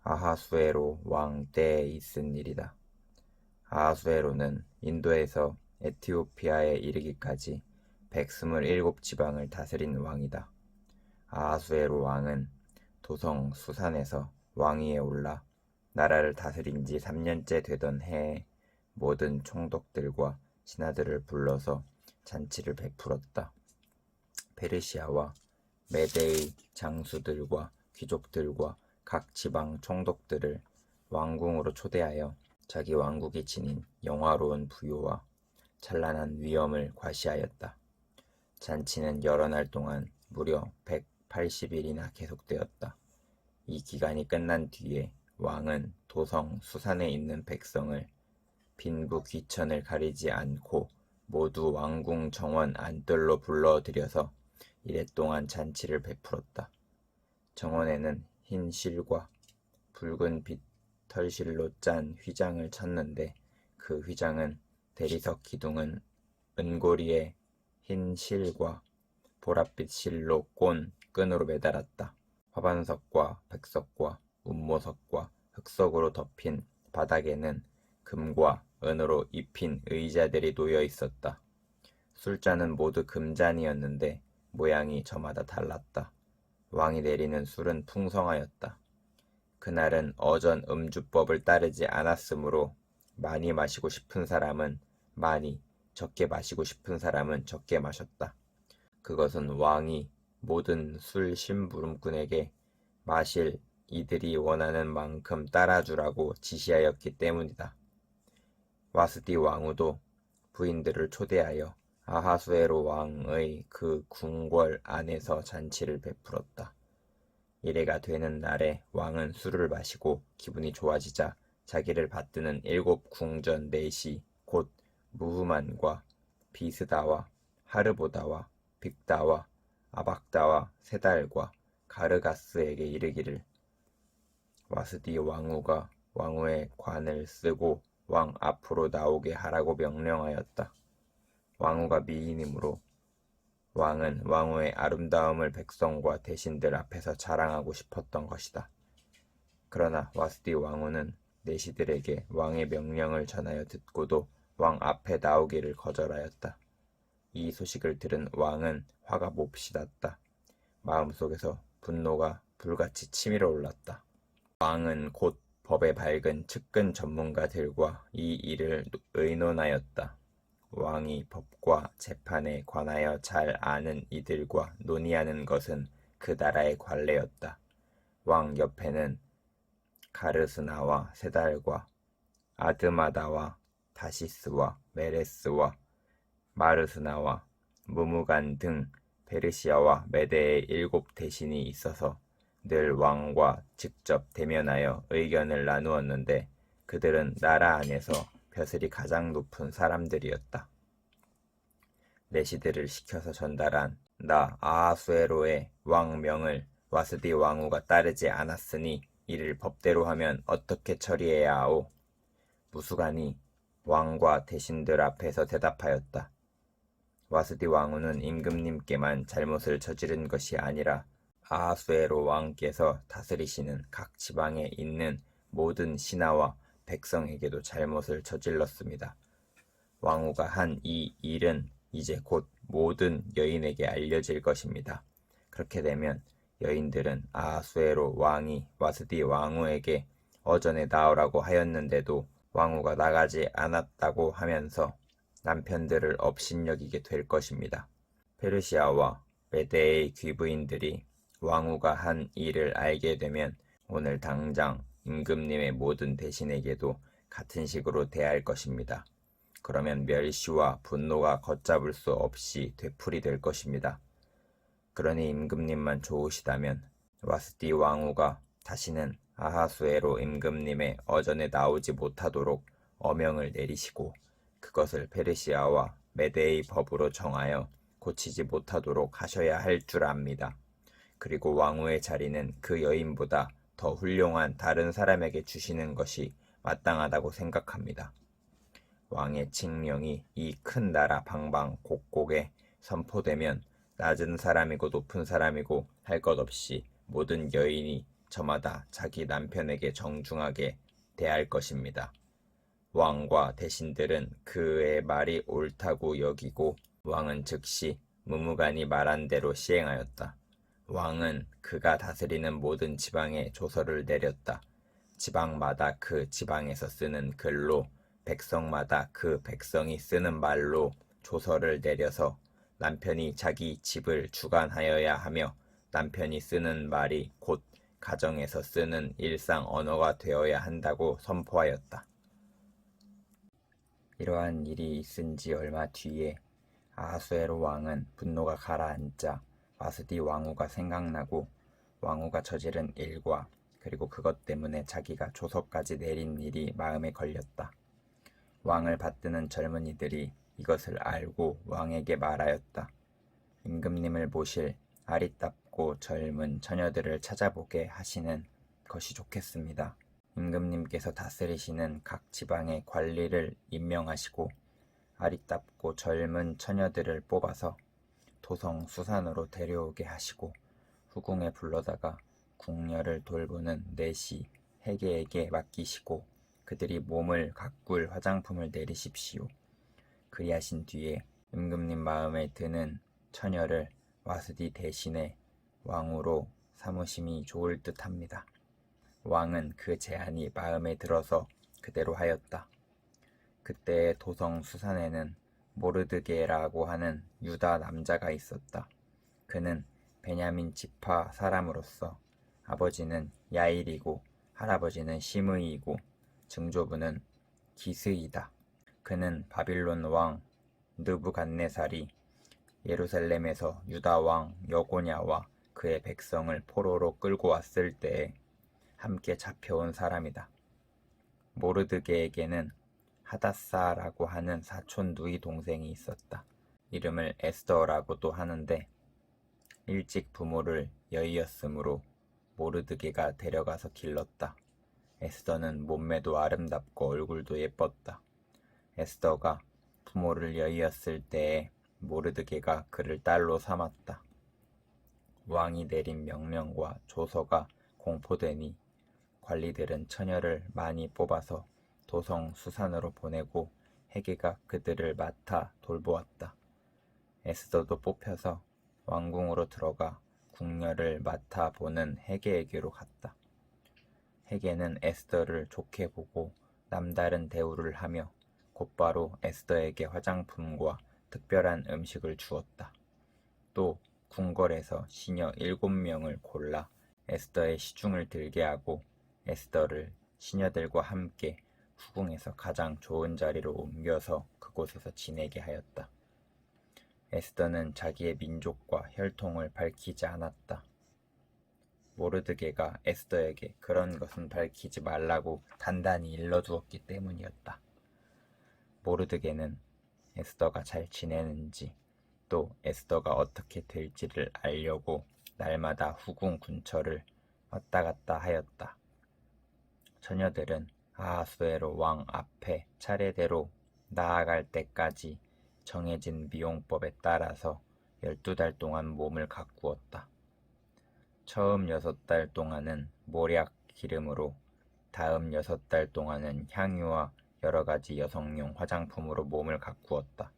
아하수에로 왕 때에 있은 일이다. 아하수에로는 인도에서 에티오피아에 이르기까지 127지방을 다스린 왕이다. 아하수에로 왕은 도성 수산에서 왕위에 올라 나라를 다스린 지 3년째 되던 해에 모든 총독들과 신하들을 불러서 잔치를 베풀었다. 페르시아와 메대의 장수들과 귀족들과 각 지방 총독들을 왕궁으로 초대하여 자기 왕국이 지닌 영화로운 부요와 찬란한 위엄을 과시하였다. 잔치는 여러 날 동안 무려 180일이나 계속되었다. 이 기간이 끝난 뒤에 왕은 도성 수산에 있는 백성을 빈부 귀천을 가리지 않고 모두 왕궁 정원 안뜰로 불러들여서 이랫동안 잔치를 베풀었다. 정원에는 흰 실과 붉은 빛 털실로 짠 휘장을 쳤는데 그 휘장은 대리석 기둥은 은고리에 흰 실과 보랏빛 실로 꼰 끈으로 매달았다. 화반석과 백석과 운모석과 흑석으로 덮인 바닥에는 금과 은으로 입힌 의자들이 놓여 있었다. 술잔은 모두 금잔이었는데 모양이 저마다 달랐다. 왕이 내리는 술은 풍성하였다. 그날은 어전 음주법을 따르지 않았으므로 많이 마시고 싶은 사람은 많이, 적게 마시고 싶은 사람은 적게 마셨다. 그것은 왕이 모든 술 심부름꾼에게 마실 이들이 원하는 만큼 따라주라고 지시하였기 때문이다. 와스디 왕후도 부인들을 초대하여 아하수에로 왕의 그 궁궐 안에서 잔치를 베풀었다. 이래가 되는 날에 왕은 술을 마시고 기분이 좋아지자 자기를 받드는 7궁전 넷이 곧 무흐만과 비스다와 하르보다와 빅다와 아박다와 세달과 가르가스에게 이르기를 와스디 왕후가 왕후의 관을 쓰고 왕 앞으로 나오게 하라고 명령하였다. 왕후가 미인이므로 왕은 왕후의 아름다움을 백성과 대신들 앞에서 자랑하고 싶었던 것이다. 그러나 와스디 왕후는 내시들에게 왕의 명령을 전하여 듣고도 왕 앞에 나오기를 거절하였다. 이 소식을 들은 왕은 화가 몹시 났다. 마음속에서 분노가 불같이 치밀어 올랐다. 왕은 곧 법에 밝은 측근 전문가들과 이 일을 의논하였다. 왕이 법과 재판에 관하여 잘 아는 이들과 논의하는 것은 그 나라의 관례였다. 왕 옆에는 가르스나와 세달과 아드마다와 다시스와 메레스와 마르스나와 무무간 등 페르시아와 메대의 7대신이 있어서 늘 왕과 직접 대면하여 의견을 나누었는데 그들은 나라 안에서 벼슬이 가장 높은 사람들이었다. 내시들을 시켜서 전달한 나 아하수에로의 왕명을 와스디 왕후가 따르지 않았으니 이를 법대로 하면 어떻게 처리해야 하오? 무수간이 왕과 대신들 앞에서 대답하였다. 와스디 왕후는 임금님께만 잘못을 저지른 것이 아니라 아하수에로 왕께서 다스리시는 각 지방에 있는 모든 신하와 백성에게도 잘못을 저질렀습니다. 왕후가 한 이 일은 이제 곧 모든 여인에게 알려질 것입니다. 그렇게 되면 여인들은 아하수에로 왕이 와스디 왕후에게 어전에 나오라고 하였는데도 왕후가 나가지 않았다고 하면서 남편들을 업신여기게 될 것입니다. 페르시아와 메대의 귀부인들이 왕후가 한 일을 알게 되면 오늘 당장 임금님의 모든 대신에게도 같은 식으로 대할 것입니다. 그러면 멸시와 분노가 걷잡을 수 없이 되풀이될 것입니다. 그러니 임금님만 좋으시다면 와스디 왕후가 다시는 아하수에로 임금님의 어전에 나오지 못하도록 어명을 내리시고 그것을 페르시아와 메대의 법으로 정하여 고치지 못하도록 하셔야 할 줄 압니다. 그리고 왕후의 자리는 그 여인보다 더 훌륭한 다른 사람에게 주시는 것이 마땅하다고 생각합니다. 왕의 칙령이 이 큰 나라 방방곡곡에 선포되면 낮은 사람이고 높은 사람이고 할 것 없이 모든 여인이 저마다 자기 남편에게 정중하게 대할 것입니다. 왕과 대신들은 그의 말이 옳다고 여기고 왕은 즉시 무무간이 말한 대로 시행하였다. 왕은 그가 다스리는 모든 지방에 조서를 내렸다. 지방마다 그 지방에서 쓰는 글로, 백성마다 그 백성이 쓰는 말로 조서를 내려서 남편이 자기 집을 주관하여야 하며 남편이 쓰는 말이 곧 가정에서 쓰는 일상 언어가 되어야 한다고 선포하였다. 이러한 일이 있은 지 얼마 뒤에 아하수에로 왕은 분노가 가라앉자 와스디 왕후가 생각나고 왕후가 저지른 일과 그리고 그것 때문에 자기가 조서까지 내린 일이 마음에 걸렸다. 왕을 받드는 젊은이들이 이것을 알고 왕에게 말하였다. 임금님을 모실 아리따고 젊은 처녀들을 찾아보게 하시는 것이 좋겠습니다. 임금님께서 다스리시는 각 지방의 관리를 임명하시고 아리따고 젊은 처녀들을 뽑아서 도성 수산으로 데려오게 하시고 후궁에 불러다가 궁녀를 돌보는 내시 해계에게 맡기시고 그들이 몸을 가꿀 화장품을 내리십시오. 그리하신 뒤에 임금님 마음에 드는 처녀를 와스디 대신에 왕으로 삼으심이 좋을 듯합니다. 왕은 그 제안이 마음에 들어서 그대로 하였다. 그때 도성 수산에는 모르드게라고 하는 유다 남자가 있었다. 그는 베냐민 지파 사람으로서 아버지는 야일이고 할아버지는 시므이이고 증조부는 기스이다. 그는 바빌론 왕 느부갓네살이 예루살렘에서 유다 왕 여고냐와 그의 백성을 포로로 끌고 왔을 때에 함께 잡혀온 사람이다. 모르드게에게는 하닷사라고 하는 사촌 누이 동생이 있었다. 이름을 에스더라고도 하는데 일찍 부모를 여의었으므로 모르드게가 데려가서 길렀다. 에스더는 몸매도 아름답고 얼굴도 예뻤다. 에스더가 부모를 여의었을 때에 모르드게가 그를 딸로 삼았다. 왕이 내린 명령과 조서가 공포되니 관리들은 처녀를 많이 뽑아서 도성 수산으로 보내고 해계가 그들을 맡아 돌보았다. 에스더도 뽑혀서 왕궁으로 들어가 궁녀를 맡아 보는 해계에게로 갔다. 해계는 에스더를 좋게 보고 남다른 대우를 하며 곧바로 에스더에게 화장품과 특별한 음식을 주었다. 또 궁궐에서 시녀 7명을 골라 에스더의 시중을 들게 하고 에스더를 시녀들과 함께 후궁에서 가장 좋은 자리로 옮겨서 그곳에서 지내게 하였다. 에스더는 자기의 민족과 혈통을 밝히지 않았다. 모르드게가 에스더에게 그런 것은 밝히지 말라고 단단히 일러주었기 때문이었다. 모르드게는 에스더가 잘 지내는지 또 에스더가 어떻게 될지를 알려고 날마다 후궁 근처를 왔다 갔다 하였다. 처녀들은 아하수에로 왕 앞에 차례대로 나아갈 때까지 정해진 미용법에 따라서 12달 동안 몸을 가꾸었다. 처음 6달 동안은 모략 기름으로, 다음 6달 동안은 향유와 여러가지 여성용 화장품으로 몸을 가꾸었다.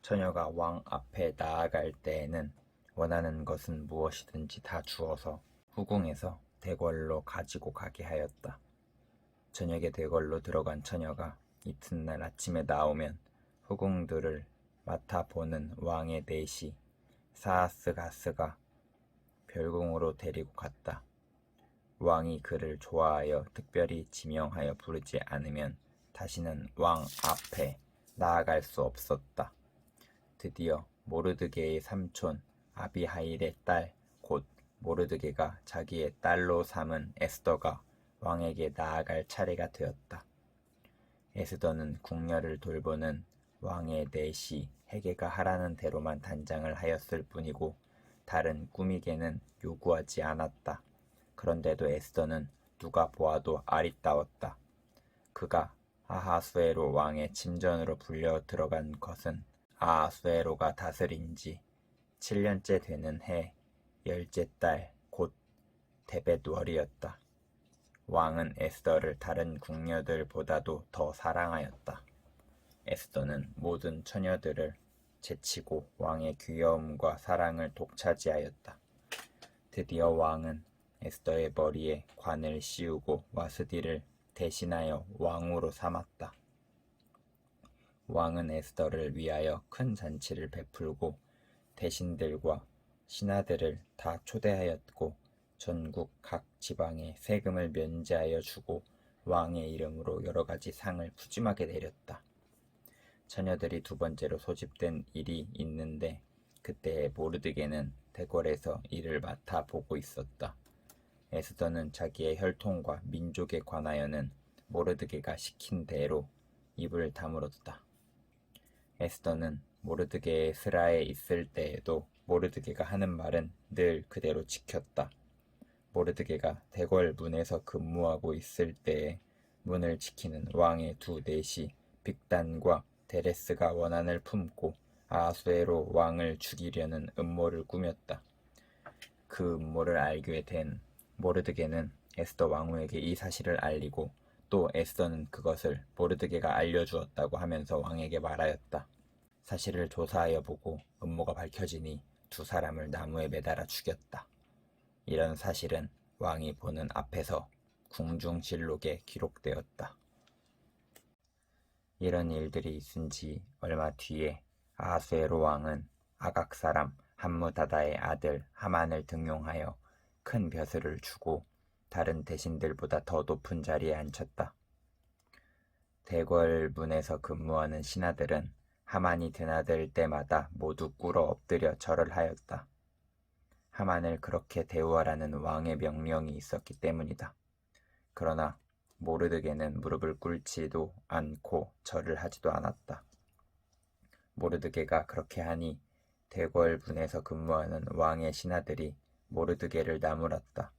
처녀가 왕 앞에 나아갈 때에는 원하는 것은 무엇이든지 다 주어서 후궁에서 대궐로 가지고 가게 하였다. 저녁에 대궐로 들어간 처녀가 이튿날 아침에 나오면 후궁들을 맡아보는 왕의 내시 사아스가스가 별궁으로 데리고 갔다. 왕이 그를 좋아하여 특별히 지명하여 부르지 않으면 다시는 왕 앞에 나아갈 수 없었다. 드디어 모르드게의 삼촌 아비하일의 딸 곧 모르드게가 자기의 딸로 삼은 에스더가 왕에게 나아갈 차례가 되었다. 에스더는 궁녀를 돌보는 왕의 내시 해계가 하라는 대로만 단장을 하였을 뿐이고 다른 꾸미개는 요구하지 않았다. 그런데도 에스더는 누가 보아도 아리따웠다. 그가 아하수에로 왕의 침전으로 불려 들어간 것은 아하수에로가 다스린 지 7년째 되는 해 10째 달 곧 데벳월이었다. 왕은 에스더를 다른 궁녀들보다도 더 사랑하였다. 에스더는 모든 처녀들을 제치고 왕의 귀여움과 사랑을 독차지하였다. 드디어 왕은 에스더의 머리에 관을 씌우고 와스디를 대신하여 왕으로 삼았다. 왕은 에스더를 위하여 큰 잔치를 베풀고 대신들과 신하들을 다 초대하였고 전국 각 지방에 세금을 면제하여 주고 왕의 이름으로 여러 가지 상을 푸짐하게 내렸다. 처녀들이 두 번째로 소집된 일이 있는데 그때에 모르드게는 대궐에서 일을 맡아 보고 있었다. 에스더는 자기의 혈통과 민족에 관하여는 모르드게가 시킨 대로 입을 다물었다. 에스더는 모르드게의 스라에 있을 때에도 모르드게가 하는 말은 늘 그대로 지켰다. 모르드게가 대궐 문에서 근무하고 있을 때에 문을 지키는 왕의 두 넷이 빅단과 데레스가 원한을 품고 아하수에로 왕을 죽이려는 음모를 꾸몄다. 그 음모를 알게 된 모르드게는 에스더 왕후에게 이 사실을 알리고 또 에스더는 그것을 모르드게가 알려주었다고 하면서 왕에게 말하였다. 사실을 조사하여 보고 음모가 밝혀지니 두 사람을 나무에 매달아 죽였다. 이런 사실은 왕이 보는 앞에서 궁중실록에 기록되었다. 이런 일들이 있은 지 얼마 뒤에 아하수에로 왕은 아각 사람 함무다다의 아들 하만을 등용하여 큰 벼슬을 주고 다른 대신들보다 더 높은 자리에 앉혔다. 대궐 문에서 근무하는 신하들은 하만이 드나들 때마다 모두 꿇어 엎드려 절을 하였다. 하만을 그렇게 대우하라는 왕의 명령이 있었기 때문이다. 그러나 모르드게는 무릎을 꿇지도 않고 절을 하지도 않았다. 모르드게가 그렇게 하니 대궐 문에서 근무하는 왕의 신하들이 모르드게를 나무랐다.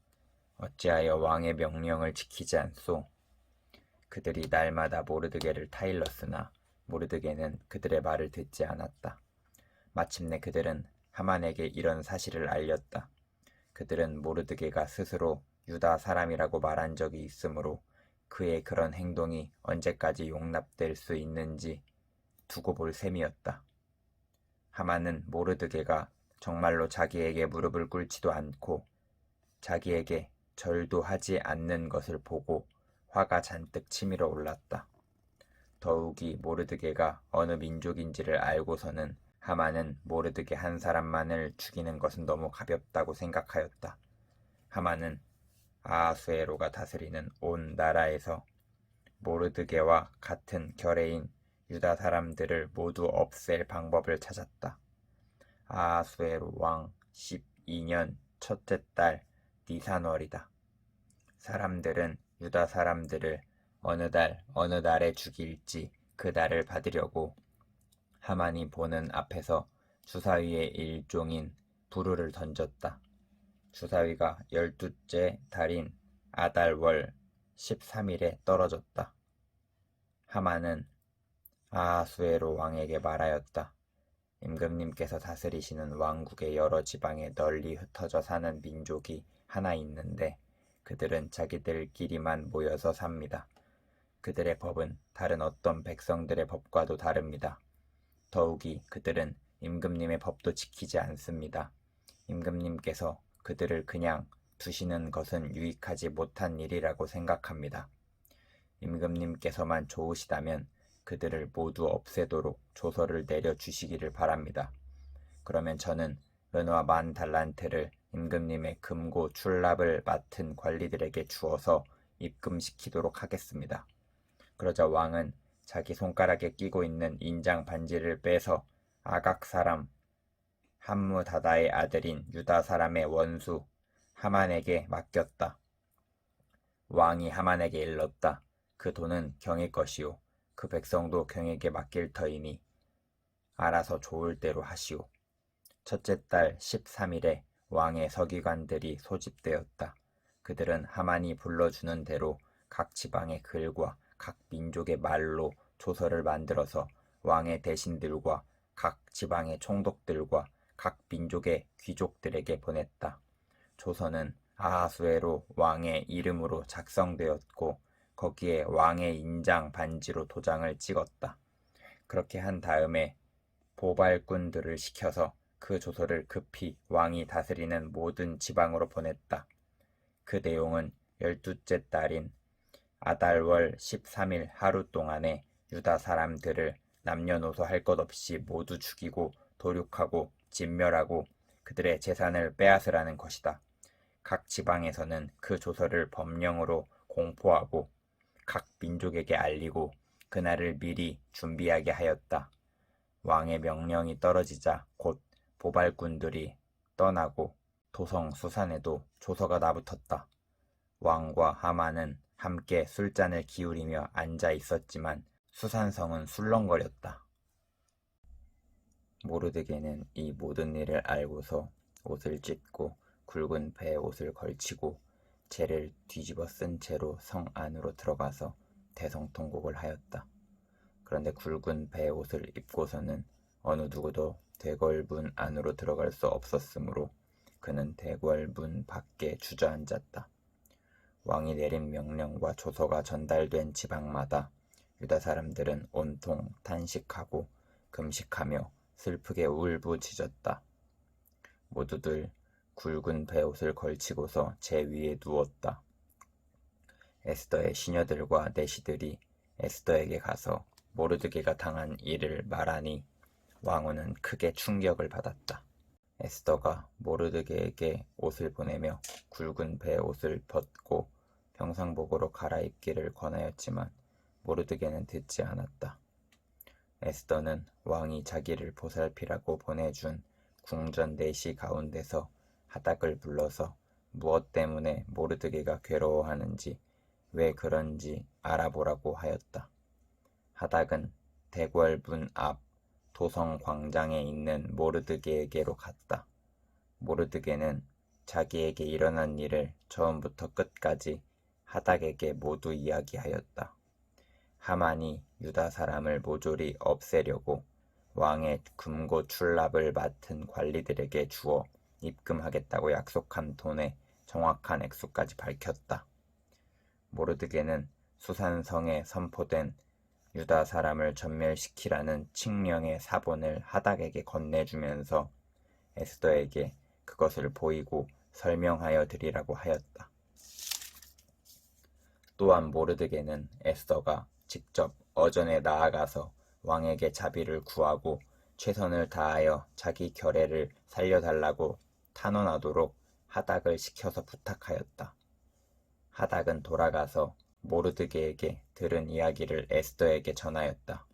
어찌하여 왕의 명령을 지키지 않소? 그들이 날마다 모르드게를 타일렀으나 모르드게는 그들의 말을 듣지 않았다. 마침내 그들은 하만에게 이런 사실을 알렸다. 그들은 모르드게가 스스로 유다 사람이라고 말한 적이 있으므로 그의 그런 행동이 언제까지 용납될 수 있는지 두고 볼 셈이었다. 하만은 모르드게가 정말로 자기에게 무릎을 꿇지도 않고 자기에게 절도 하지 않는 것을 보고 화가 잔뜩 치밀어 올랐다. 더욱이 모르드게가 어느 민족인지를 알고서는 하만은 모르드게 한 사람만을 죽이는 것은 너무 가볍다고 생각하였다. 하만은 아하수에로가 다스리는 온 나라에서 모르드게와 같은 결의인 유다 사람들을 모두 없앨 방법을 찾았다. 아하수에로 왕 12년 첫째 달 니산월이다. 사람들은 유다 사람들을 어느 달 어느 날에 죽일지 그 달을 받으려고 하만이 보는 앞에서 주사위의 일종인 부르를 던졌다. 주사위가 12째 달인 아달월 13일에 떨어졌다. 하만은 아하수에로 왕에게 말하였다. 임금님께서 다스리시는 왕국의 여러 지방에 널리 흩어져 사는 민족이 하나 있는데 그들은 자기들끼리만 모여서 삽니다. 그들의 법은 다른 어떤 백성들의 법과도 다릅니다. 더욱이 그들은 임금님의 법도 지키지 않습니다. 임금님께서 그들을 그냥 두시는 것은 유익하지 못한 일이라고 생각합니다. 임금님께서만 좋으시다면 그들을 모두 없애도록 조서를 내려주시기를 바랍니다. 그러면 저는 은화 10,000달란트를 임금님의 금고 출납을 맡은 관리들에게 주어서 입금시키도록 하겠습니다. 그러자 왕은 자기 손가락에 끼고 있는 인장 반지를 빼서 아각 사람 함무다다의 아들인 유다 사람의 원수 하만에게 맡겼다. 왕이 하만에게 일렀다. 그 돈은 경의 것이요 그 백성도 경에게 맡길 터이니 알아서 좋을 대로 하시오. 첫째 달 13일에 왕의 서기관들이 소집되었다. 그들은 하만이 불러주는 대로 각 지방의 글과 각 민족의 말로 조서를 만들어서 왕의 대신들과 각 지방의 총독들과 각 민족의 귀족들에게 보냈다. 조서는 아하수에로 왕의 이름으로 작성되었고 거기에 왕의 인장 반지로 도장을 찍었다. 그렇게 한 다음에 보발꾼들을 시켜서 그 조서를 급히 왕이 다스리는 모든 지방으로 보냈다. 그 내용은 12째 달인 아달월 13일 하루 동안에 유다 사람들을 남녀노소 할 것 없이 모두 죽이고 도륙하고 진멸하고 그들의 재산을 빼앗으라는 것이다. 각 지방에서는 그 조서를 법령으로 공포하고 각 민족에게 알리고 그날을 미리 준비하게 하였다. 왕의 명령이 떨어지자 곧 보발꾼들이 떠나고 도성 수산에도 조서가 나붙었다. 왕과 하만은 함께 술잔을 기울이며 앉아 있었지만 수산성은 술렁거렸다. 모르드게는 이 모든 일을 알고서 옷을 찢고 굵은 배에 옷을 걸치고 재를 뒤집어 쓴 채로 성 안으로 들어가서 대성통곡을 하였다. 그런데 굵은 배에 옷을 입고서는 어느 누구도 대궐문 안으로 들어갈 수 없었으므로 그는 대궐문 밖에 주저앉았다. 왕이 내린 명령과 조서가 전달된 지방마다 유다 사람들은 온통 탄식하고 금식하며 슬프게 울부짖었다. 모두들 굵은 배옷을 걸치고서 제 위에 누웠다. 에스더의 시녀들과 내시들이 에스더에게 가서 모르드게가 당한 일을 말하니 왕후는 크게 충격을 받았다. 에스더가 모르드게에게 옷을 보내며 굵은 배옷을 벗고 평상복으로 갈아입기를 권하였지만 모르드게는 듣지 않았다. 에스더는 왕이 자기를 보살피라고 보내준 궁전 내시 가운데서 하닥을 불러서 무엇 때문에 모르드게가 괴로워하는지 왜 그런지 알아보라고 하였다. 하닥은 대궐문 앞 도성 광장에 있는 모르드게에게로 갔다. 모르드게는 자기에게 일어난 일을 처음부터 끝까지 하닥에게 모두 이야기하였다. 하만이 유다 사람을 모조리 없애려고 왕의 금고 출납을 맡은 관리들에게 주어 입금하겠다고 약속한 돈의 정확한 액수까지 밝혔다. 모르드게는 수산성에 선포된 유다 사람을 전멸시키라는 칙령의 사본을 하닥에게 건네주면서 에스더에게 그것을 보이고 설명하여 드리라고 하였다. 또한 모르드게는 에스더가 직접 어전에 나아가서 왕에게 자비를 구하고 최선을 다하여 자기 결례를 살려달라고 탄원하도록 하닥을 시켜서 부탁하였다. 하닥은 돌아가서 모르드게에게 들은 이야기를 에스더에게 전하였다.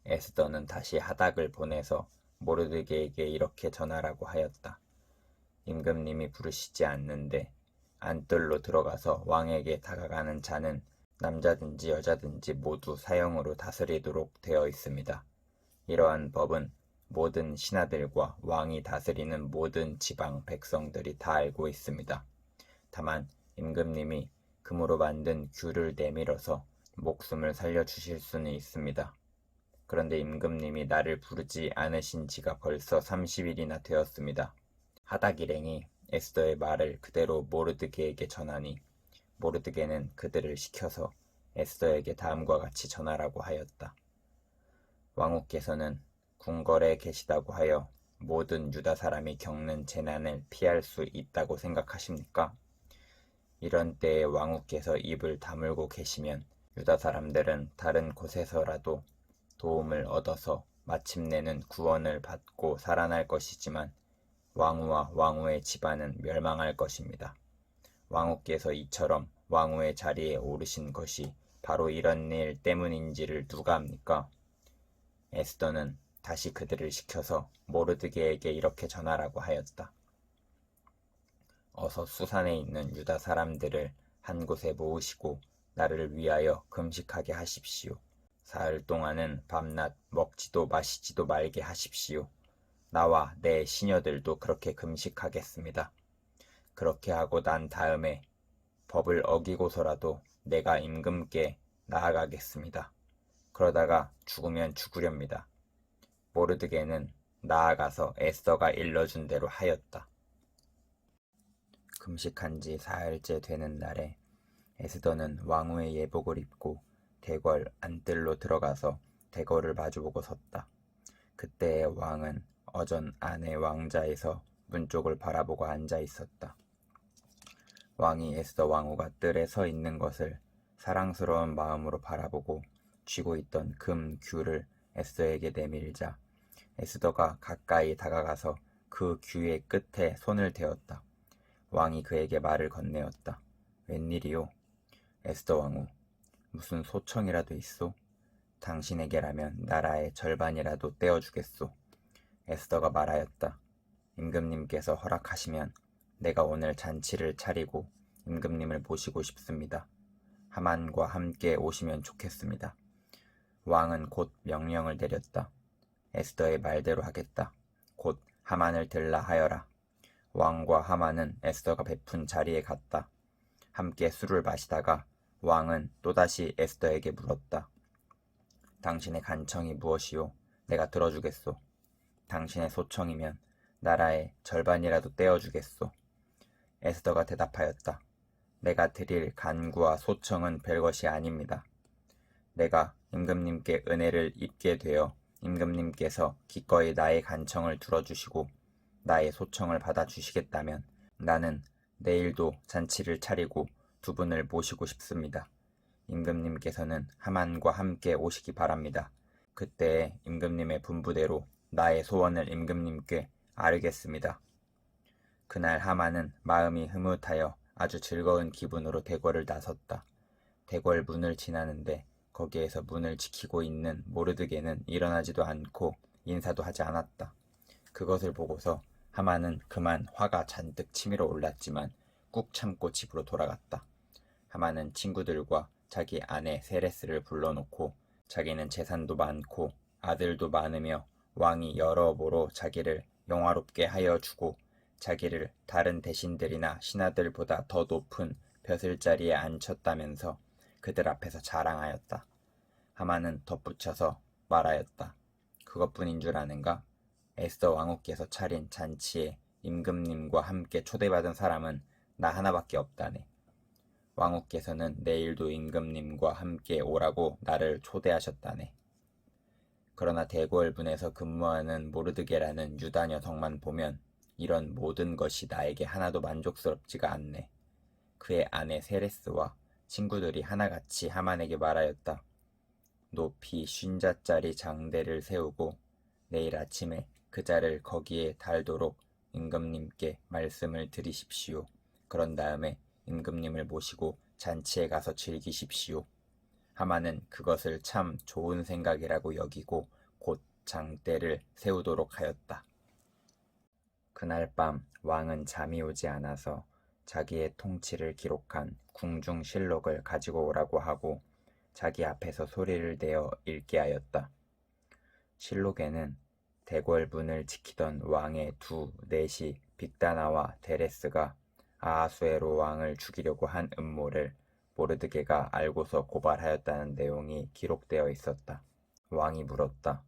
에스더는 다시 하닥을 보내서 모르드게에게 이렇게 전하라고 하였다. 임금님이 부르시지 않는데 안뜰로 들어가서 왕에게 다가가는 자는 남자든지 여자든지 모두 사형으로 다스리도록 되어 있습니다. 이러한 법은 모든 신하들과 왕이 다스리는 모든 지방 백성들이 다 알고 있습니다. 다만 임금님이 금으로 만든 규를 내밀어서 목숨을 살려주실 수는 있습니다. 그런데 임금님이 나를 부르지 않으신 지가 벌써 30일이나 되었습니다. 하닥 일행이 에스더의 말을 그대로 모르드게에게 전하니 모르드게는 그들을 시켜서 에스더에게 다음과 같이 전하라고 하였다. 왕후께서는 궁궐에 계시다고 하여 모든 유다 사람이 겪는 재난을 피할 수 있다고 생각하십니까? 이런 때에 왕후께서 입을 다물고 계시면 유다 사람들은 다른 곳에서라도 도움을 얻어서 마침내는 구원을 받고 살아날 것이지만 왕후와 왕후의 집안은 멸망할 것입니다. 왕후께서 이처럼 왕후의 자리에 오르신 것이 바로 이런 일 때문인지를 누가 압니까? 에스더는 다시 그들을 시켜서 모르드게에게 이렇게 전하라고 하였다. 어서 수산에 있는 유다 사람들을 한 곳에 모으시고 나를 위하여 금식하게 하십시오. 사흘 동안은 밤낮 먹지도 마시지도 말게 하십시오. 나와 내 시녀들도 그렇게 금식하겠습니다. 그렇게 하고 난 다음에 법을 어기고서라도 내가 임금께 나아가겠습니다. 그러다가 죽으면 죽으렵니다. 모르드게는 나아가서 에스더가 일러준 대로 하였다. 금식한 지 사흘째 되는 날에 에스더는 왕후의 예복을 입고 대궐 안뜰로 들어가서 대궐을 마주보고 섰다. 그때의 왕은 어전 안의 왕자에서 문 쪽을 바라보고 앉아 있었다. 왕이 에스더 왕후가 뜰에 서 있는 것을 사랑스러운 마음으로 바라보고 쥐고 있던 금 귤을 에스더에게 내밀자 에스더가 가까이 다가가서 그 귤의 끝에 손을 대었다. 왕이 그에게 말을 건네었다. 웬일이오? 에스더 왕후, 무슨 소청이라도 있소? 당신에게라면 나라의 절반이라도 떼어주겠소. 에스더가 말하였다. 임금님께서 허락하시면 내가 오늘 잔치를 차리고 임금님을 모시고 싶습니다. 하만과 함께 오시면 좋겠습니다. 왕은 곧 명령을 내렸다. 에스더의 말대로 하겠다. 곧 하만을 들라 하여라. 왕과 하만은 에스더가 베푼 자리에 갔다. 함께 술을 마시다가 왕은 또다시 에스더에게 물었다. 당신의 간청이 무엇이오? 내가 들어주겠소. 당신의 소청이면 나라의 절반이라도 떼어주겠소. 에스더가 대답하였다. 내가 드릴 간구와 소청은 별것이 아닙니다. 내가 임금님께 은혜를 입게 되어 임금님께서 기꺼이 나의 간청을 들어주시고 나의 소청을 받아주시겠다면 나는 내일도 잔치를 차리고 두 분을 모시고 싶습니다. 임금님께서는 하만과 함께 오시기 바랍니다. 그때에 임금님의 분부대로 나의 소원을 임금님께 아뢰겠습니다. 그날 하만은 마음이 흐뭇하여 아주 즐거운 기분으로 대궐을 나섰다. 대궐 문을 지나는데 거기에서 문을 지키고 있는 모르드게는 일어나지도 않고 인사도 하지 않았다. 그것을 보고서 하만은 그만 화가 잔뜩 치밀어 올랐지만 꾹 참고 집으로 돌아갔다. 하만은 친구들과 자기 아내 세레스를 불러놓고 자기는 재산도 많고 아들도 많으며 왕이 여러모로 자기를 영화롭게 하여 주고 자기를 다른 대신들이나 신하들보다 더 높은 벼슬자리에 앉혔다면서 그들 앞에서 자랑하였다. 하만은 덧붙여서 말하였다. 그것뿐인 줄 아는가? 에스더 왕후께서 차린 잔치에 임금님과 함께 초대받은 사람은 나 하나밖에 없다네. 왕후께서는 내일도 임금님과 함께 오라고 나를 초대하셨다네. 그러나 대궐문에서 근무하는 모르드게라는 유다 녀석만 보면 이런 모든 것이 나에게 하나도 만족스럽지가 않네. 그의 아내 세레스와 친구들이 하나같이 하만에게 말하였다. 높이 50자짜리 장대를 세우고 내일 아침에 그 자를 거기에 달도록 임금님께 말씀을 드리십시오. 그런 다음에 임금님을 모시고 잔치에 가서 즐기십시오. 하만은 그것을 참 좋은 생각이라고 여기고 곧 장대를 세우도록 하였다. 그날 밤 왕은 잠이 오지 않아서 자기의 통치를 기록한 궁중실록을 가지고 오라고 하고 자기 앞에서 소리를 내어 읽게 하였다. 실록에는 대궐 문을 지키던 왕의 두 넷이 빅다나와 데레스가 아하수에로 왕을 죽이려고 한 음모를 모르드게가 알고서 고발하였다는 내용이 기록되어 있었다. 왕이 물었다.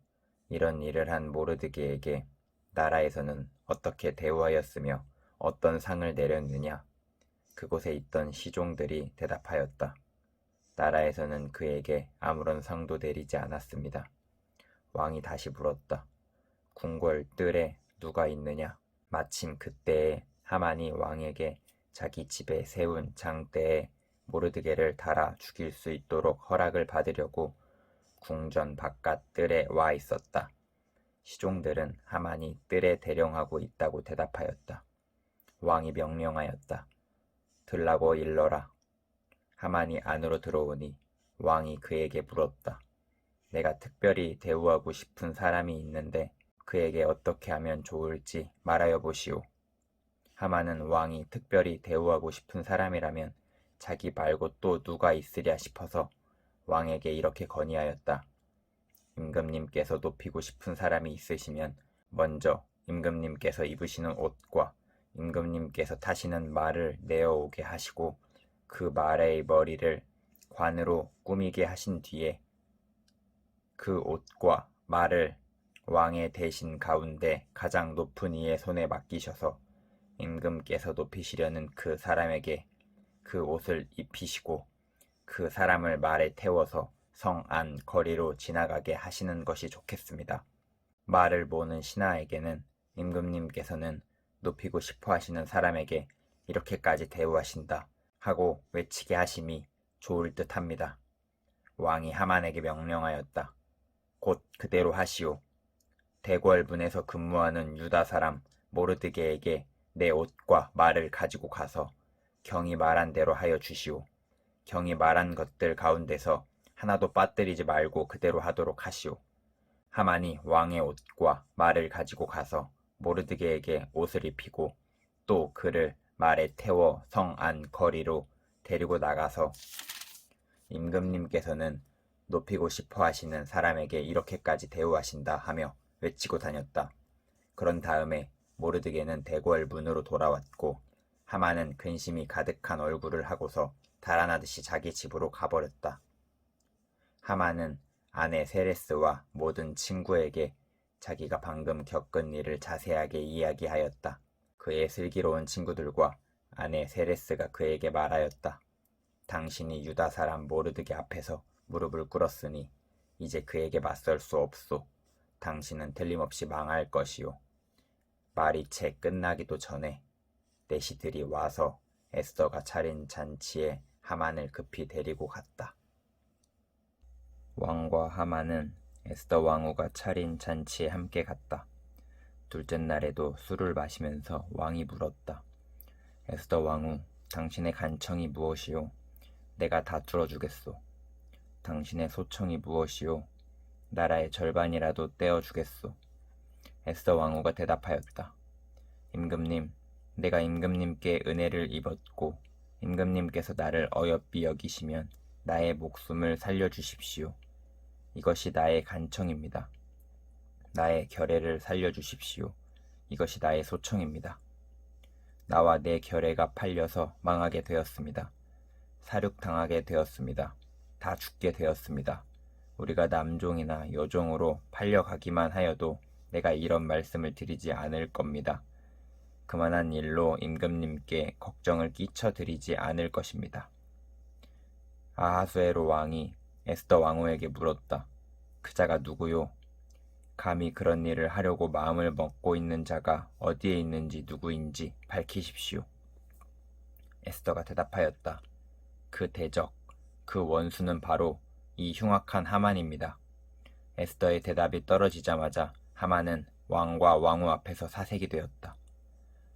이런 일을 한 모르드게에게 나라에서는 어떻게 대우하였으며 어떤 상을 내렸느냐? 그곳에 있던 시종들이 대답하였다. 나라에서는 그에게 아무런 상도 내리지 않았습니다. 왕이 다시 물었다. 궁궐 뜰에 누가 있느냐? 마침 그때에 하만이 왕에게 자기 집에 세운 장대에 모르드게를 달아 죽일 수 있도록 허락을 받으려고 궁전 바깥 뜰에 와 있었다. 시종들은 하만이 뜰에 대령하고 있다고 대답하였다. 왕이 명령하였다. 들라고 일러라. 하만이 안으로 들어오니 왕이 그에게 물었다. 내가 특별히 대우하고 싶은 사람이 있는데 그에게 어떻게 하면 좋을지 말하여 보시오. 하만은 왕이 특별히 대우하고 싶은 사람이라면 자기 말고 또 누가 있으랴 싶어서 왕에게 이렇게 건의하였다. 임금님께서 높이고 싶은 사람이 있으시면 먼저 임금님께서 입으시는 옷과 임금님께서 타시는 말을 내어오게 하시고 그 말의 머리를 관으로 꾸미게 하신 뒤에 그 옷과 말을 왕의 대신 가운데 가장 높은 이의 손에 맡기셔서 임금께서 높이시려는 그 사람에게 그 옷을 입히시고 그 사람을 말에 태워서 성 안 거리로 지나가게 하시는 것이 좋겠습니다. 말을 모는 신하에게는 임금님께서는 높이고 싶어 하시는 사람에게 이렇게까지 대우하신다 하고 외치게 하심이 좋을 듯 합니다. 왕이 하만에게 명령하였다. 곧 그대로 하시오. 대궐문에서 근무하는 유다 사람 모르드게에게 내 옷과 말을 가지고 가서 경이 말한 대로 하여 주시오. 경이 말한 것들 가운데서 하나도 빠뜨리지 말고 그대로 하도록 하시오. 하만이 왕의 옷과 말을 가지고 가서 모르드게에게 옷을 입히고 또 그를 말에 태워 성 안 거리로 데리고 나가서 임금님께서는 높이고 싶어 하시는 사람에게 이렇게까지 대우하신다 하며 외치고 다녔다. 그런 다음에 모르드게는 대궐 문으로 돌아왔고 하만은 근심이 가득한 얼굴을 하고서 달아나듯이 자기 집으로 가버렸다. 하만은 아내 세레스와 모든 친구에게 자기가 방금 겪은 일을 자세하게 이야기하였다. 그의 슬기로운 친구들과 아내 세레스가 그에게 말하였다. 당신이 유다 사람 모르드게 앞에서 무릎을 꿇었으니 이제 그에게 맞설 수 없소. 당신은 틀림없이 망할 것이오. 말이 채 끝나기도 전에 내시들이 와서 에스더가 차린 잔치에 하만을 급히 데리고 갔다. 왕과 하만은 에스더 왕후가 차린 잔치에 함께 갔다. 둘째 날에도 술을 마시면서 왕이 물었다. 에스더 왕후, 당신의 간청이 무엇이오? 내가 다 들어주겠소. 당신의 소청이 무엇이오? 나라의 절반이라도 떼어주겠소. 에스더 왕후가 대답하였다. 임금님, 내가 임금님께 은혜를 입었고 임금님께서 나를 어여삐 여기시면 나의 목숨을 살려주십시오. 이것이 나의 간청입니다. 나의 결례를 살려주십시오. 이것이 나의 소청입니다. 나와 내 결례가 팔려서 망하게 되었습니다. 사륙당하게 되었습니다. 다 죽게 되었습니다. 우리가 남종이나 여종으로 팔려가기만 하여도 내가 이런 말씀을 드리지 않을 겁니다. 그만한 일로 임금님께 걱정을 끼쳐드리지 않을 것입니다. 아하수에로 왕이 에스더 왕후에게 물었다. 그 자가 누구요? 감히 그런 일을 하려고 마음을 먹고 있는 자가 어디에 있는지 누구인지 밝히십시오. 에스더가 대답하였다. 그 대적, 그 원수는 바로 이 흉악한 하만입니다. 에스더의 대답이 떨어지자마자 하만은 왕과 왕후 앞에서 사색이 되었다.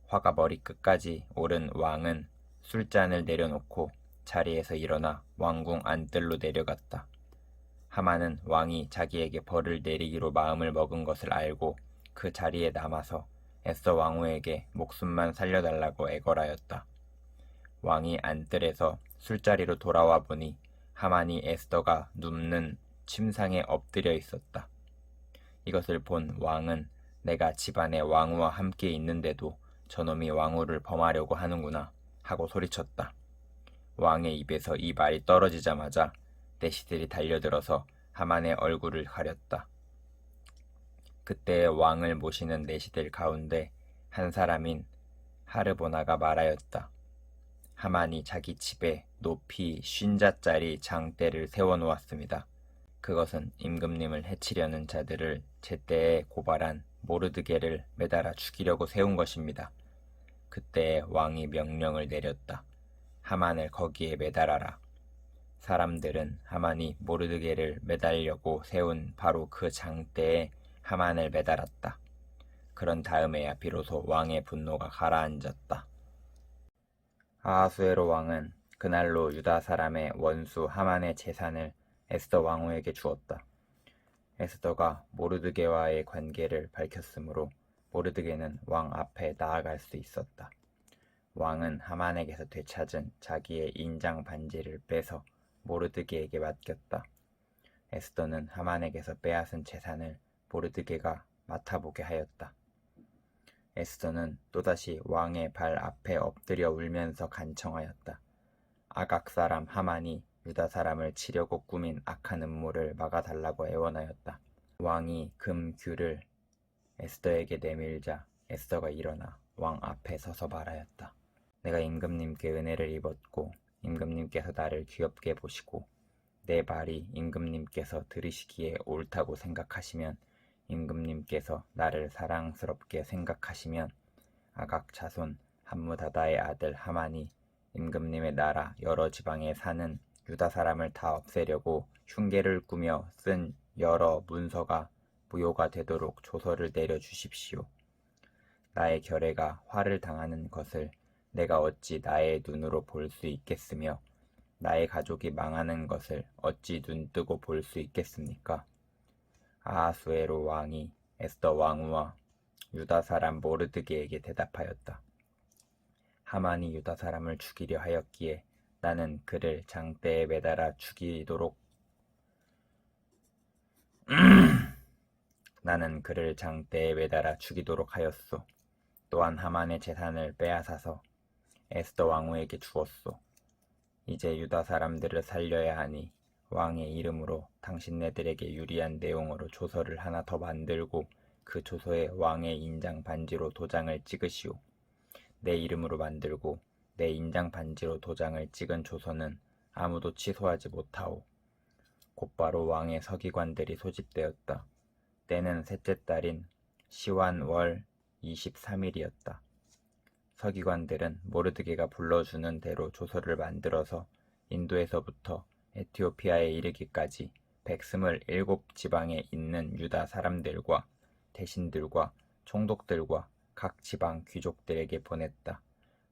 화가 머리끝까지 오른 왕은 술잔을 내려놓고 자리에서 일어나 왕궁 안뜰로 내려갔다. 하만은 왕이 자기에게 벌을 내리기로 마음을 먹은 것을 알고 그 자리에 남아서 에스더 왕후에게 목숨만 살려달라고 애걸하였다. 왕이 안뜰에서 술자리로 돌아와 보니 하만이 에스더가 눕는 침상에 엎드려 있었다. 이것을 본 왕은 내가 집안에 왕후와 함께 있는데도 저놈이 왕후를 범하려고 하는구나 하고 소리쳤다. 왕의 입에서 이 말이 떨어지자마자 내시들이 달려들어서 하만의 얼굴을 가렸다. 그때 왕을 모시는 내시들 가운데 한 사람인 하르보나가 말하였다. 하만이 자기 집에 높이 50자짜리 장대를 세워놓았습니다. 그것은 임금님을 해치려는 자들을 제때에 고발한 모르드게를 매달아 죽이려고 세운 것입니다. 그때 왕이 명령을 내렸다. 하만을 거기에 매달아라. 사람들은 하만이 모르드게를 매달려고 세운 바로 그 장대에 하만을 매달았다. 그런 다음에야 비로소 왕의 분노가 가라앉았다. 아하수에로 왕은 그날로 유다 사람의 원수 하만의 재산을 에스더 왕후에게 주었다. 에스더가 모르드게와의 관계를 밝혔으므로 모르드게는 왕 앞에 나아갈 수 있었다. 왕은 하만에게서 되찾은 자기의 인장 반지를 빼서 모르드게에게 맡겼다. 에스더는 하만에게서 빼앗은 재산을 모르드게가 맡아보게 하였다. 에스더는 또다시 왕의 발 앞에 엎드려 울면서 간청하였다. 아각 사람 하만이 유다 사람을 치려고 꾸민 악한 음모를 막아달라고 애원하였다. 왕이 금 귤을 에스더에게 내밀자 에스더가 일어나 왕 앞에 서서 말하였다. 내가 임금님께 은혜를 입었고 임금님께서 나를 귀엽게 보시고 내 말이 임금님께서 들으시기에 옳다고 생각하시면 임금님께서 나를 사랑스럽게 생각하시면 아각 자손 함무다다의 아들 하만이 임금님의 나라 여러 지방에 사는 유다 사람을 다 없애려고 흉계를 꾸며 쓴 여러 문서가 무효가 되도록 조서를 내려주십시오. 나의 결례가 화를 당하는 것을 내가 어찌 나의 눈으로 볼 수 있겠으며 나의 가족이 망하는 것을 어찌 눈뜨고 볼 수 있겠습니까? 아하수에로 왕이 에스더 왕후와 유다 사람 모르드게에게 대답하였다. 하만이 유다 사람을 죽이려 하였기에 나는 그를 장대에 매달아 죽이도록 하였소. 또한 하만의 재산을 빼앗아서 에스더 왕후에게 주었소. 이제 유다 사람들을 살려야 하니 왕의 이름으로 당신네들에게 유리한 내용으로 조서를 하나 더 만들고 그 조서에 왕의 인장 반지로 도장을 찍으시오. 내 이름으로 만들고 내 인장 반지로 도장을 찍은 조서는 아무도 취소하지 못하오. 곧바로 왕의 서기관들이 소집되었다. 때는 셋째 달인 시완 월 23일이었다. 서기관들은 모르드게가 불러주는 대로 조서를 만들어서 인도에서부터 에티오피아에 이르기까지 127지방에 있는 유다 사람들과 대신들과 총독들과 각 지방 귀족들에게 보냈다.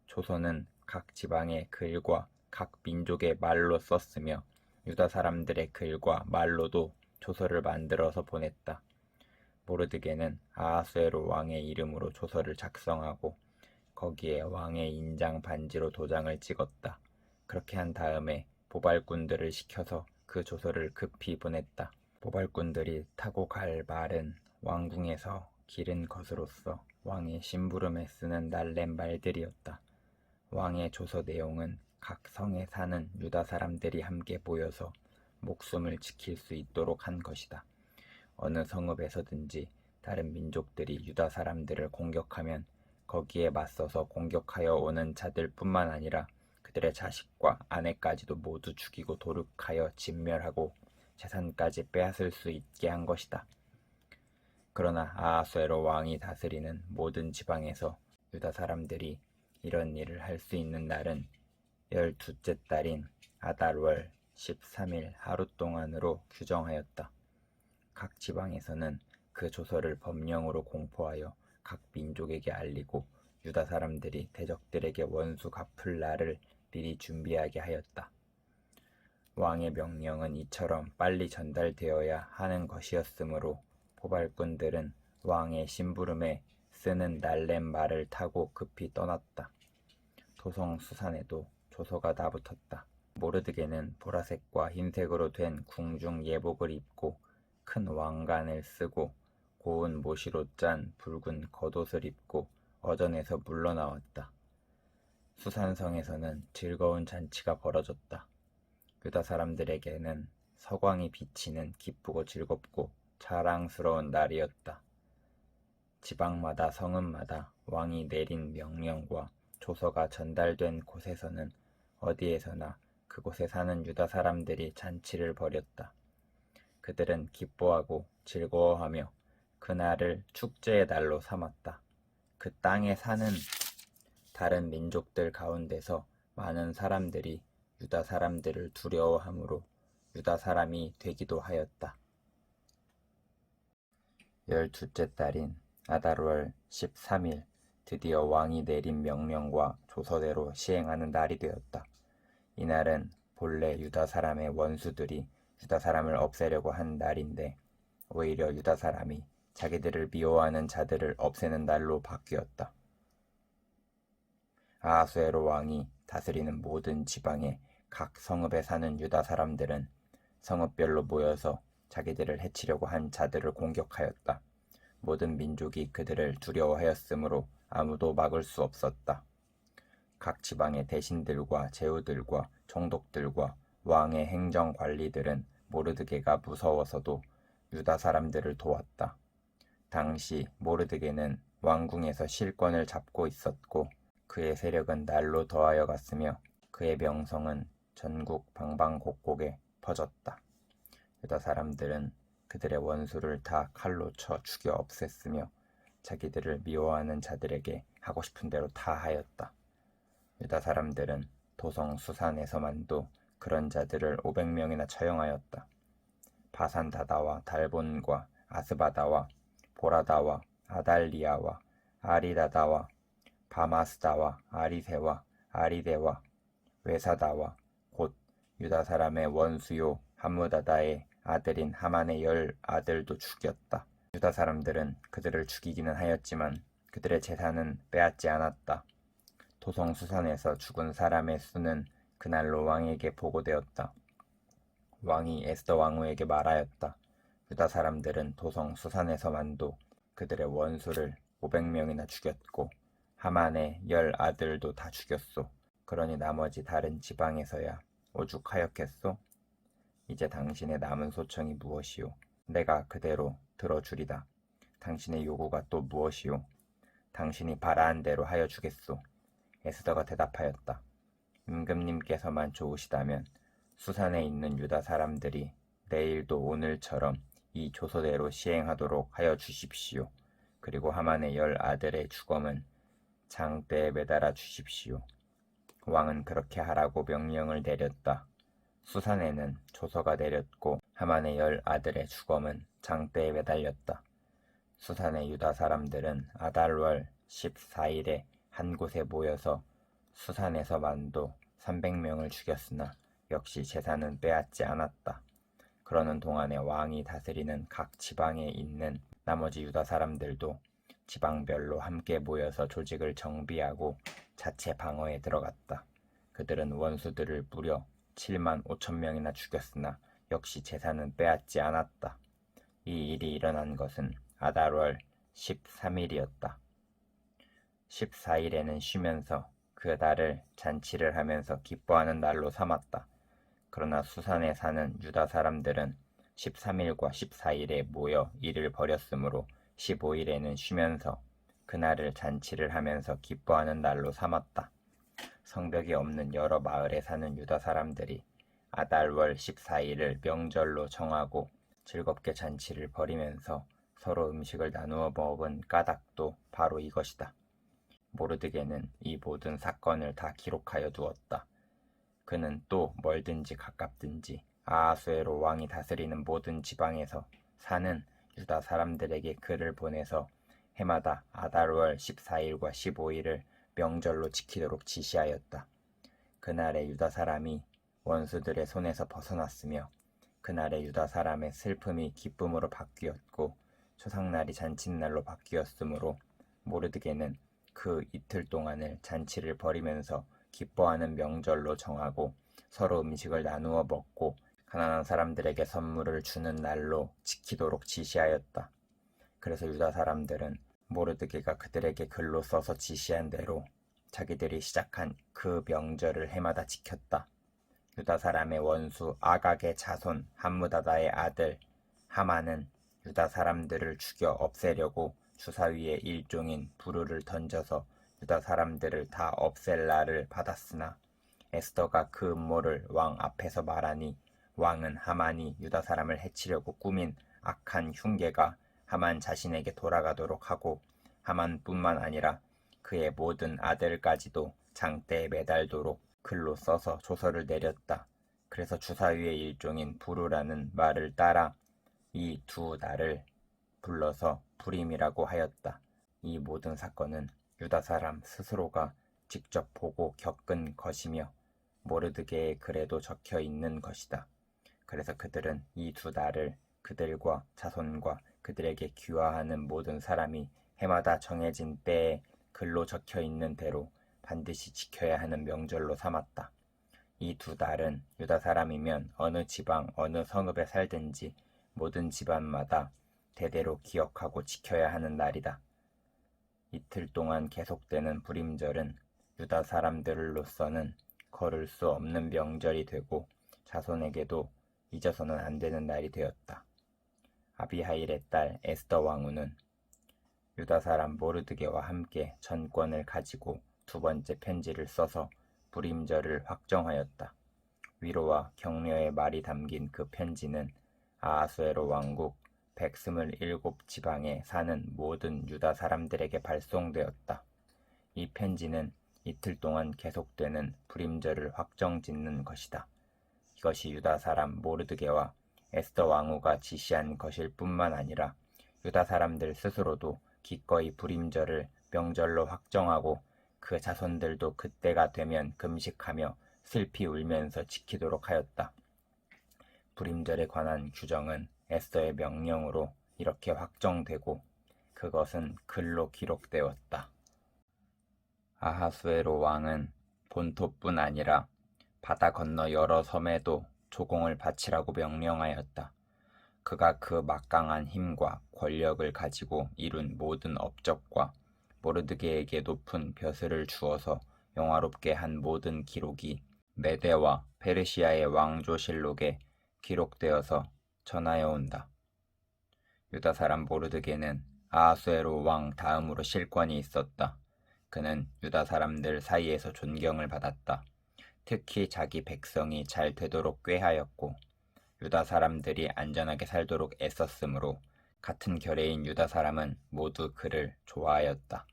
조서는 각 지방의 글과 각 민족의 말로 썼으며 유다 사람들의 글과 말로도 조서를 만들어서 보냈다. 모르드게는 아하수에로 왕의 이름으로 조서를 작성하고 거기에 왕의 인장 반지로 도장을 찍었다. 그렇게 한 다음에 보발꾼들을 시켜서 그 조서를 급히 보냈다. 보발꾼들이 타고 갈 말은 왕궁에서 기른 것으로서 왕의 심부름에 쓰는 날랜 말들이었다. 왕의 조서 내용은 각 성에 사는 유다 사람들이 함께 모여서 목숨을 지킬 수 있도록 한 것이다. 어느 성읍에서든지 다른 민족들이 유다 사람들을 공격하면 거기에 맞서서 공격하여 오는 자들 뿐만 아니라 그들의 자식과 아내까지도 모두 죽이고 도륙하여 진멸하고 재산까지 빼앗을 수 있게 한 것이다. 그러나 아하수에로 왕이 다스리는 모든 지방에서 유다 사람들이 이런 일을 할 수 있는 날은 12째 달인 아달월 13일 하루 동안으로 규정하였다. 각 지방에서는 그 조서를 법령으로 공포하여 각 민족에게 알리고 유다 사람들이 대적들에게 원수 갚을 날을 미리 준비하게 하였다. 왕의 명령은 이처럼 빨리 전달되어야 하는 것이었으므로 포발꾼들은 왕의 심부름에 쓰는 날랜 말을 타고 급히 떠났다. 토성 수산에도 조서가 나붙었다. 모르드게는 보라색과 흰색으로 된 궁중 예복을 입고 큰 왕관을 쓰고 고운 모시로 짠 붉은 겉옷을 입고 어전에서 물러나왔다. 수산성에서는 즐거운 잔치가 벌어졌다. 유다 사람들에게는 서광이 비치는 기쁘고 즐겁고 자랑스러운 날이었다. 지방마다 성읍마다 왕이 내린 명령과 조서가 전달된 곳에서는 어디에서나 그곳에 사는 유다 사람들이 잔치를 벌였다. 그들은 기뻐하고 즐거워하며 그날을 축제의 날로 삼았다. 그 땅에 사는 다른 민족들 가운데서 많은 사람들이 유다 사람들을 두려워하므로 유다 사람이 되기도 하였다. 12째 달인 아달월 13일 드디어 왕이 내린 명령과 조서대로 시행하는 날이 되었다. 이날은 본래 유다 사람의 원수들이 유다 사람을 없애려고 한 날인데 오히려 유다 사람이 자기들을 미워하는 자들을 없애는 날로 바뀌었다. 아하수에로 왕이 다스리는 모든 지방의 각 성읍에 사는 유다 사람들은 성읍별로 모여서 자기들을 해치려고 한 자들을 공격하였다. 모든 민족이 그들을 두려워하였으므로 아무도 막을 수 없었다. 각 지방의 대신들과 제후들과 총독들과 왕의 행정관리들은 모르드게가 무서워서도 유다 사람들을 도왔다. 당시 모르드게는 왕궁에서 실권을 잡고 있었고 그의 세력은 날로 더하여 갔으며 그의 명성은 전국 방방곡곡에 퍼졌다. 유다 사람들은 그들의 원수를 다 칼로 쳐 죽여 없앴으며 자기들을 미워하는 자들에게 하고 싶은 대로 다 하였다. 유다 사람들은 도성 수산에서만도 그런 자들을 500명이나 처형하였다. 바산다다와 달본과 아스바다와 보라다와 아달리아와 아리다다와 바마스다와 아리세와 아리데와 외사다와 곧 유다 사람의 원수요 함무다다의 아들인 하만의 10아들도 죽였다. 유다 사람들은 그들을 죽이기는 하였지만 그들의 재산은 빼앗지 않았다. 도성 수산에서 죽은 사람의 수는 그날로 왕에게 보고되었다. 왕이 에스더 왕후에게 말하였다. 유다 사람들은 도성 수산에서만도 그들의 원수를 500명이나 죽였고 하만의 10아들도 다 죽였소. 그러니 나머지 다른 지방에서야 오죽하였겠소? 이제 당신의 남은 소청이 무엇이오? 내가 그대로 들어주리다. 당신의 요구가 또 무엇이오? 당신이 바라는 대로 하여 주겠소. 에스더가 대답하였다. 임금님께서만 좋으시다면 수산에 있는 유다 사람들이 내일도 오늘처럼 이 조서대로 시행하도록 하여 주십시오. 그리고 하만의 10아들의 주검은 장대에 매달아 주십시오. 왕은 그렇게 하라고 명령을 내렸다. 수산에는 조서가 내렸고 하만의 10아들의 주검은 장대에 매달렸다. 수산의 유다 사람들은 아달월 14일에 한 곳에 모여서 수산에서만도 300명을 죽였으나 역시 재산은 빼앗지 않았다. 그러는 동안에 왕이 다스리는 각 지방에 있는 나머지 유다 사람들도 지방별로 함께 모여서 조직을 정비하고 자체 방어에 들어갔다. 그들은 원수들을 무려 7만 5천 명이나 죽였으나 역시 재산은 빼앗지 않았다. 이 일이 일어난 것은 아달월 13일이었다. 14일에는 쉬면서 그 날을 잔치를 하면서 기뻐하는 날로 삼았다. 그러나 수산에 사는 유다 사람들은 13일과 14일에 모여 일을 벌였으므로 15일에는 쉬면서 그날을 잔치를 하면서 기뻐하는 날로 삼았다. 성벽이 없는 여러 마을에 사는 유다 사람들이 아달월 14일을 명절로 정하고 즐겁게 잔치를 벌이면서 서로 음식을 나누어 먹은 까닭도 바로 이것이다. 모르드게는 이 모든 사건을 다 기록하여 두었다. 그는 또 멀든지 가깝든지 아하수에로 왕이 다스리는 모든 지방에서 사는 유다 사람들에게 글을 보내서 해마다 아달월 14일과 15일을 명절로 지키도록 지시하였다. 그날에 유다 사람이 원수들의 손에서 벗어났으며 그날에 유다 사람의 슬픔이 기쁨으로 바뀌었고 초상날이 잔칫날로 바뀌었으므로 모르드게는 그 이틀 동안을 잔치를 벌이면서 기뻐하는 명절로 정하고 서로 음식을 나누어 먹고 가난한 사람들에게 선물을 주는 날로 지키도록 지시하였다. 그래서 유다 사람들은 모르드게가 그들에게 글로 써서 지시한 대로 자기들이 시작한 그 명절을 해마다 지켰다. 유다 사람의 원수 아각의 자손 함무다다의 아들 하만은 유다 사람들을 죽여 없애려고 주사위에 일종인 부르를 던져서 유다 사람들을 다 없앨 날을 받았으나 에스더가 그 음모를 왕 앞에서 말하니 왕은 하만이 유다 사람을 해치려고 꾸민 악한 흉계가 하만 자신에게 돌아가도록 하고 하만뿐만 아니라 그의 모든 아들까지도 장대에 매달도록 글로 써서 조서를 내렸다. 그래서 주사위의 일종인 부르라는 말을 따라 이 두 날을 불러서 부림이라고 하였다. 이 모든 사건은 유다 사람 스스로가 직접 보고 겪은 것이며 모르드게의 글에도 적혀 있는 것이다. 그래서 그들은 이 두 날을 그들과 자손과 그들에게 귀화하는 모든 사람이 해마다 정해진 때에 글로 적혀 있는 대로 반드시 지켜야 하는 명절로 삼았다. 이 두 달은 유다 사람이면 어느 지방 어느 성읍에 살든지 모든 집안마다 대대로 기억하고 지켜야 하는 날이다. 이틀 동안 계속되는 불임절은 유다 사람들로서는 거를 수 없는 명절이 되고 자손에게도 잊어서는 안 되는 날이 되었다. 아비하일의 딸 에스더 왕후는 유다 사람 모르드게와 함께 전권을 가지고 두 번째 편지를 써서 불임절을 확정하였다. 위로와 격려의 말이 담긴 그 편지는 아하수에로 왕국 127지방에 사는 모든 유다 사람들에게 발송되었다. 이 편지는 이틀 동안 계속되는 불임절을 확정짓는 것이다. 이것이 유다 사람 모르드게와 에스더 왕후가 지시한 것일 뿐만 아니라 유다 사람들 스스로도 기꺼이 불임절을 명절로 확정하고 그 자손들도 그때가 되면 금식하며 슬피 울면서 지키도록 하였다. 불임절에 관한 규정은 에스더의 명령으로 이렇게 확정되고 그것은 글로 기록되었다. 아하수에로 왕은 본토뿐 아니라 바다 건너 여러 섬에도 조공을 바치라고 명령하였다. 그가 그 막강한 힘과 권력을 가지고 이룬 모든 업적과 모르드게에게 높은 벼슬을 주어서 영화롭게 한 모든 기록이 메대와 페르시아의 왕조실록에 기록되어서 전하여 온다. 유다 사람 모르드게는 아하수에로 왕 다음으로 실권이 있었다. 그는 유다 사람들 사이에서 존경을 받았다. 특히 자기 백성이 잘 되도록 꾀하였고 유다 사람들이 안전하게 살도록 애썼으므로 같은 결의인 유다 사람은 모두 그를 좋아하였다.